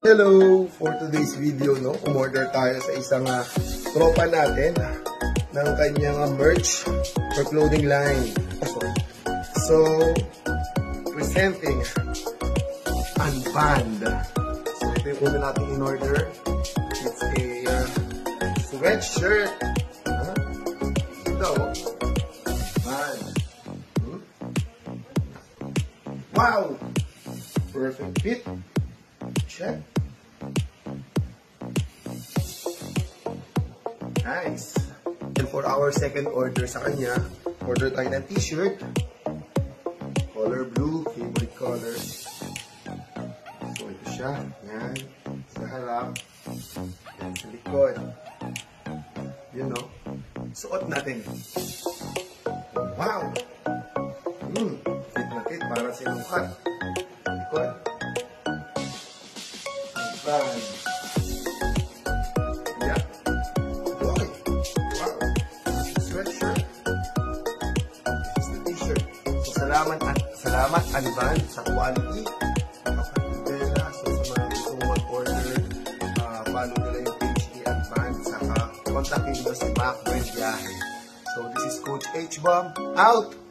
Hello! For today's video, no, umorder tayo sa isang tropa natin ng kanyang merch for clothing line. So, presenting Unbanned. So, ito yung una natin in order. It's a sweatshirt. Ito. Man. Wow! Perfect fit. Check. Nice. And for our second order sa kanya, order tayo ng t-shirt. Color blue, favorite color. So, ito siya. Yan. Sa harap. Yan sa likod. You know. Suot natin. Wow! Fit na fit para sa inukat. Likod. Bag. Yeah. Okay. Wow. Sweatshirt. This is the t-shirt. So, salamat Unbanned sa quality. Napakaganda. So, sa mga gusto mo mag-order, follow nila yung page ni Unbanned. Saka, kontakin nyo si Mac Buenviaje. So, this is Coach H-Bomb. Out!